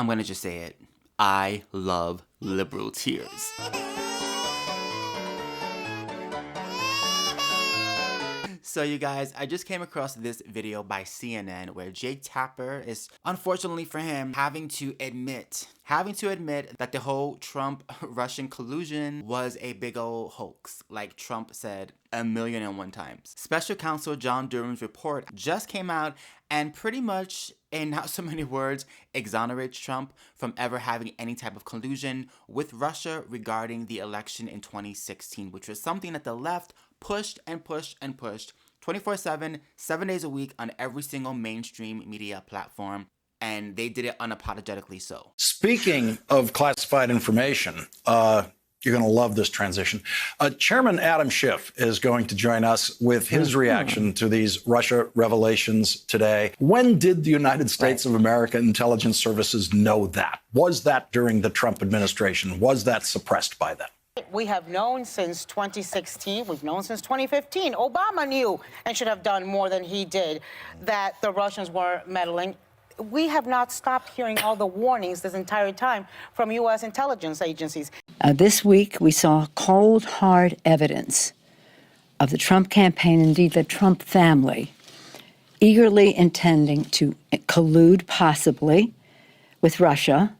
I'm gonna just say it. I love liberal tears. So you guys, I just came across this video by CNN where Jake Tapper is, unfortunately for him, having to admit that the whole Trump-Russian collusion was a big old hoax, like Trump said 1,000,001 times. Special counsel John Durham's report just came out and pretty much, in not so many words, exonerates Trump from ever having any type of collusion with Russia regarding the election in 2016, which was something that the left pushed and pushed and pushed 24/7, 7 days a week on every single mainstream media platform. And they did it unapologetically so. Speaking of classified information, you're going to love this transition. Chairman Adam Schiff is going to join us with his reaction to these Russia revelations today. When did the United States of America intelligence services know that? Was that during the Trump administration? Was that suppressed by them? We have known since 2016, we've known since 2015. Obama knew and should have done more than he did that the Russians were meddling. We have not stopped hearing all the warnings this entire time from U.S. intelligence agencies. This week, we saw cold, hard evidence of the Trump campaign, indeed the Trump family, eagerly intending to collude possibly with Russia,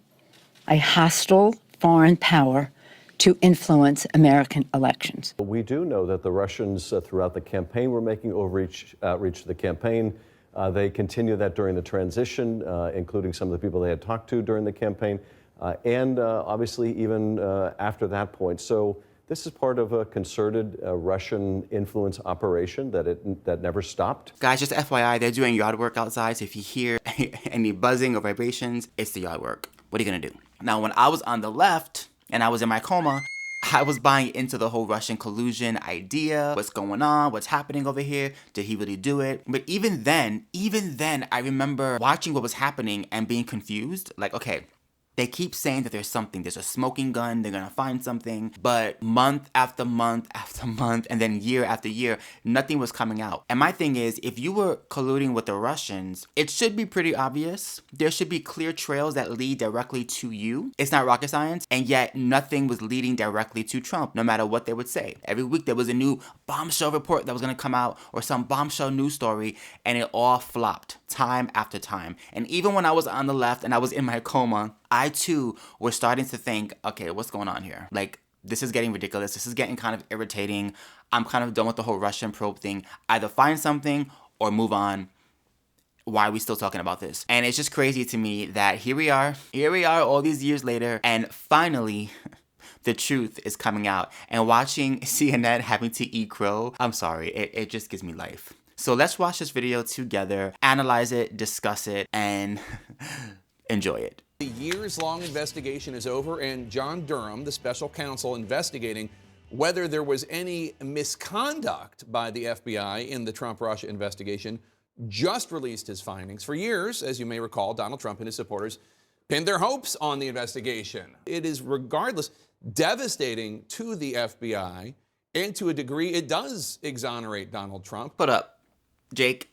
a hostile foreign power, to influence American elections. We do know that the Russians throughout the campaign were making outreach to the campaign. They continue that during the transition, including some of the people they had talked to during the campaign, and obviously even after that point. So this is part of a concerted Russian influence operation that never stopped. Guys, just FYI, they're doing yard work outside, so if you hear any buzzing or vibrations, it's the yard work. What are you gonna do? Now, when I was on the left, and I was in my coma, I was buying into the whole Russian collusion idea. What's going on? What's happening over here? Did he really do it? But even then, I remember watching what was happening and being confused. Like, okay, they keep saying that there's something. There's a smoking gun. They're going to find something. But month after month after month, and then year after year, nothing was coming out. And my thing is, if you were colluding with the Russians, it should be pretty obvious. There should be clear trails that lead directly to you. It's not rocket science. And yet nothing was leading directly to Trump, no matter what they would say. Every week there was a new bombshell report that was going to come out or some bombshell news story, and it all flopped time after time. And even when I was on the left and I was in my coma, I too was starting to think, okay, what's going on here? Like, this is getting ridiculous. This is getting kind of irritating. I'm kind of done with the whole Russian probe thing. Either find something or move on. Why are we still talking about this? And it's just crazy to me that here we are all these years later, and finally the truth is coming out. And watching CNN having to eat crow, I'm sorry, it just gives me life. So let's watch this video together, analyze it, discuss it, and enjoy it. The years-long investigation is over, and John Durham, the special counsel investigating whether there was any misconduct by the FBI in the Trump-Russia investigation, just released his findings. For years, as you may recall, Donald Trump and his supporters pinned their hopes on the investigation. It is, regardless, devastating to the FBI, and to a degree, it does exonerate Donald Trump. Hold up. Jake,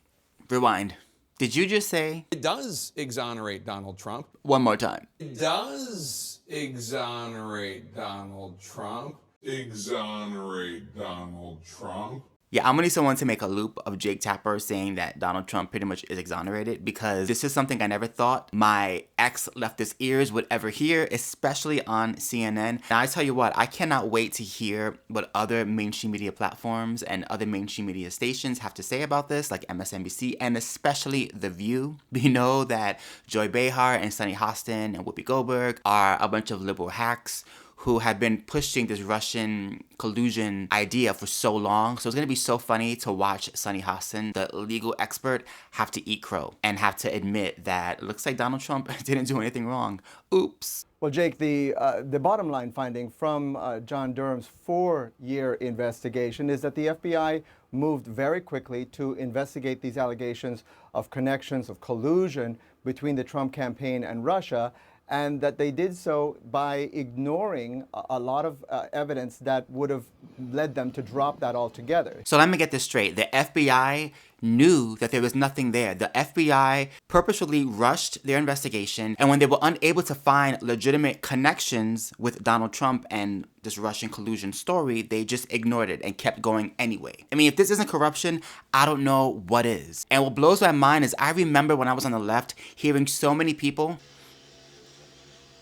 rewind. Did you just say? It does exonerate Donald Trump. One more time. It does exonerate Donald Trump. Exonerate Donald Trump. Yeah, I'm gonna need someone to make a loop of Jake Tapper saying that Donald Trump pretty much is exonerated, because this is something I never thought my ex-leftist ears would ever hear, especially on CNN. Now, I tell you what, I cannot wait to hear what other mainstream media platforms and other mainstream media stations have to say about this, like MSNBC and especially The View. We know that Joy Behar and Sunny Hostin and Whoopi Goldberg are a bunch of liberal hacks who have been pushing this Russian collusion idea for so long. So it's gonna be so funny to watch Sunny Hostin, the legal expert, have to eat crow and have to admit that it looks like Donald Trump didn't do anything wrong. Oops. Well, Jake, the bottom line finding from John Durham's 4-year investigation is that the FBI moved very quickly to investigate these allegations of connections of collusion between the Trump campaign and Russia. and that they did so by ignoring a lot of evidence that would have led them to drop that altogether. So let me get this straight. The FBI knew that there was nothing there. The FBI purposefully rushed their investigation, and when they were unable to find legitimate connections with Donald Trump and this Russian collusion story, they just ignored it and kept going anyway. I mean, if this isn't corruption, I don't know what is. And what blows my mind is I remember when I was on the left hearing so many people,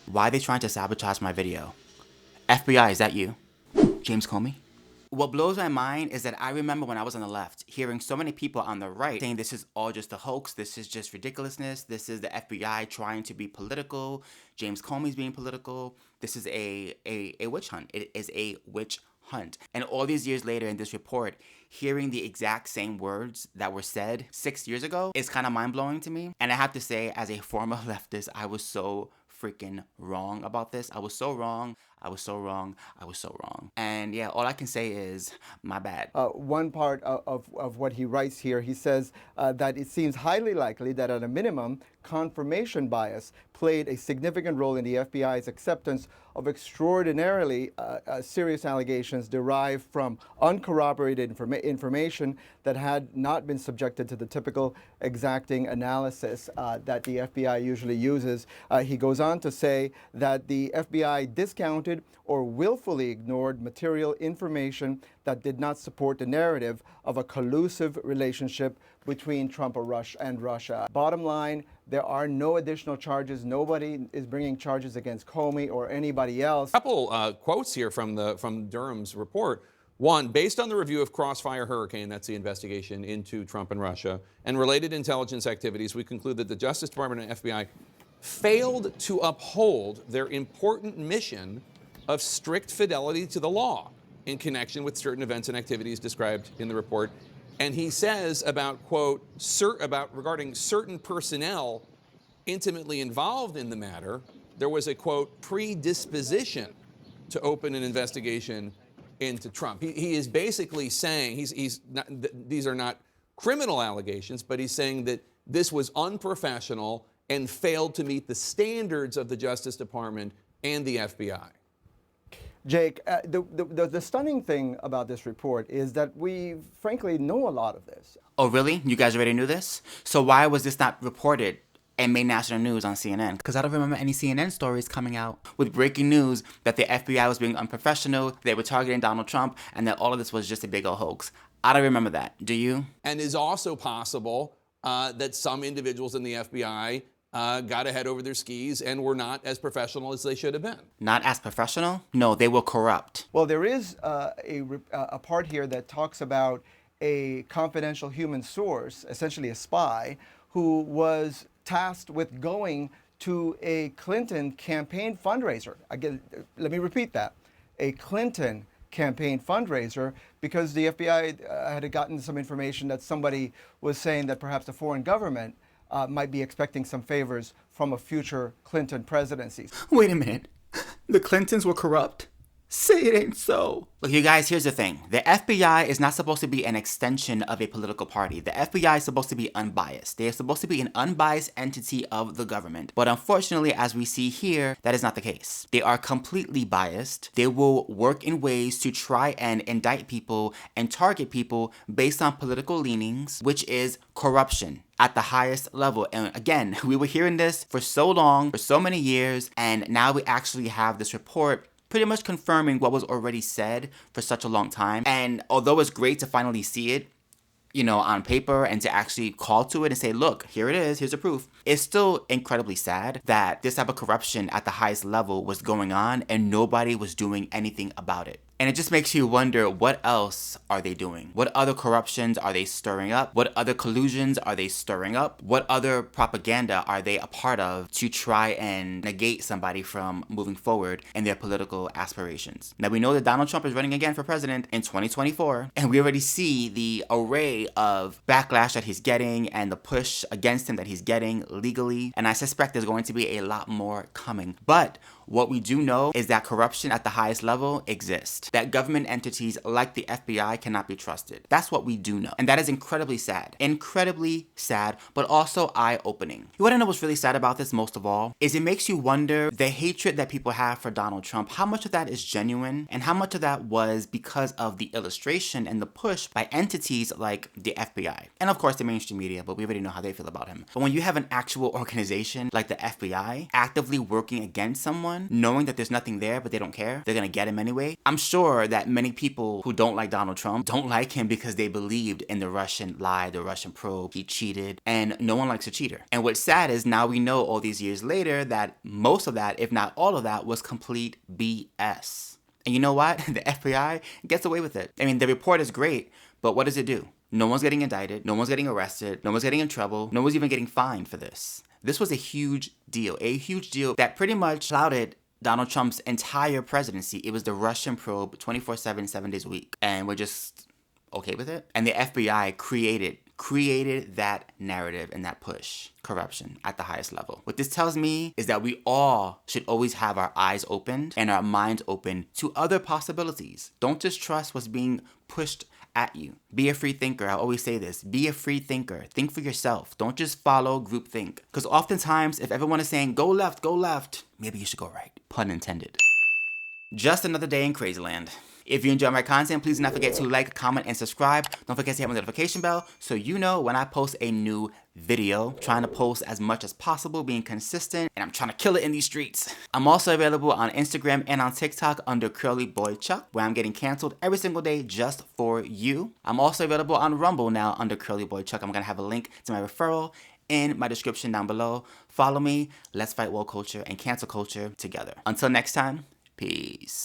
why are they trying to sabotage my video? FBI, is that you? James Comey? What blows my mind is that I remember when I was on the left hearing so many people on the right saying this is all just a hoax, this is just ridiculousness, this is the FBI trying to be political, James Comey's being political, this is a witch hunt. It is a witch hunt. And all these years later in this report, hearing the exact same words that were said 6 years ago is kind of mind-blowing to me. And I have to say, as a former leftist, I was so freaking wrong about this. I was so wrong. I was so wrong. I was so wrong. And yeah, all I can say is my bad. One part of what he writes here, he says that it seems highly likely that at a minimum, confirmation bias played a significant role in the FBI's acceptance of extraordinarily serious allegations derived from uncorroborated information that had not been subjected to the typical exacting analysis that the FBI usually uses. He goes on to say that the FBI discounted or willfully ignored material information that did not support the narrative of a collusive relationship between Trump and Russia. Bottom line, there are no additional charges. Nobody is bringing charges against Comey or anybody else. A couple quotes here from Durham's report. One, based on the review of Crossfire Hurricane, that's the investigation into Trump and Russia, and related intelligence activities, we conclude that the Justice Department and FBI failed to uphold their important mission of strict fidelity to the law in connection with certain events and activities described in the report. And he says about, quote, regarding certain personnel intimately involved in the matter, there was a, quote, predisposition to open an investigation into Trump. He is basically saying, he's not, these are not criminal allegations, but he's saying that this was unprofessional and failed to meet the standards of the Justice Department and the FBI. Jake, the stunning thing about this report is that we frankly know a lot of this. Oh, really? You guys already knew this? So why was this not reported and made national news on CNN? Because I don't remember any CNN stories coming out with breaking news that the FBI was being unprofessional, they were targeting Donald Trump, and that all of this was just a big old hoax. I don't remember that. Do you? And is also possible that some individuals in the FBI got ahead over their skis and were not as professional as they should have been. Not as professional? No, they were corrupt. Well, there is a part here that talks about a confidential human source, essentially a spy, who was tasked with going to a Clinton campaign fundraiser. Again, let me repeat that. A Clinton campaign fundraiser, because the FBI had gotten some information that somebody was saying that perhaps the foreign government might be expecting some favors from a future Clinton presidency. Wait a minute. The Clintons were corrupt? Say it ain't so. Look, you guys, here's the thing. The FBI is not supposed to be an extension of a political party. The FBI is supposed to be unbiased. They are supposed to be an unbiased entity of the government. But unfortunately, as we see here, that is not the case. They are completely biased. They will work in ways to try and indict people and target people based on political leanings, which is corruption at the highest level. And again, we were hearing this for so long, for so many years, and now we actually have this report pretty much confirming what was already said for such a long time. And although it's great to finally see it, you know, on paper and to actually call to it and say, look, here it is, here's the proof. It's still incredibly sad that this type of corruption at the highest level was going on and nobody was doing anything about it. And it just makes you wonder, what else are they doing? What other corruptions are they stirring up? What other collusions are they stirring up? What other propaganda are they a part of to try and negate somebody from moving forward in their political aspirations? Now, we know that Donald Trump is running again for president in 2024, and we already see the array of backlash that he's getting and the push against him that he's getting legally, and I suspect there's going to be a lot more coming. But What we do know is that corruption at the highest level exists. That government entities like the FBI cannot be trusted. That's what we do know. And that is incredibly sad. Incredibly sad, but also eye-opening. You want to know what's really sad about this most of all? Is it makes you wonder the hatred that people have for Donald Trump, how much of that is genuine and how much of that was because of the illustration and the push by entities like the FBI. And of course the mainstream media, but we already know how they feel about him. But when you have an actual organization like the FBI actively working against someone, knowing that there's nothing there but they don't care, they're gonna get him anyway, I'm sure that many people who don't like Donald Trump don't like him because they believed in the Russian lie, the Russian probe, he cheated, and no one likes a cheater. And what's sad is now we know all these years later that most of that, if not all of that, was complete BS. And you know what? The FBI gets away with it. I mean, the report is great, but what does it do? No one's getting indicted, no one's getting arrested, no one's getting in trouble, no one's even getting fined for this. This was a huge deal that pretty much clouded Donald Trump's entire presidency. It was the Russian probe 24/7, 7 days a week. And we're just okay with it. And the FBI created that narrative and that push. Corruption at the highest level. What this tells me is that we all should always have our eyes opened and our minds open to other possibilities. Don't just trust what's being pushed at you. Be a free thinker. I always say this. Be a free thinker. Think for yourself. Don't just follow groupthink. Because oftentimes, if everyone is saying, go left, maybe you should go right. Pun intended. Just another day in Crazyland. If you enjoy my content, please do not forget to like, comment, and subscribe. Don't forget to hit my notification bell so you know when I post a new video. I'm trying to post as much as possible, being consistent, and I'm trying to kill it in these streets. I'm also available on Instagram and on TikTok under CurlyBoyChuck, where I'm getting canceled every single day just for you. I'm also available on Rumble now under CurlyBoyChuck. I'm gonna have a link to my referral in my description down below. Follow me. Let's fight woke culture and cancel culture together. Until next time, peace.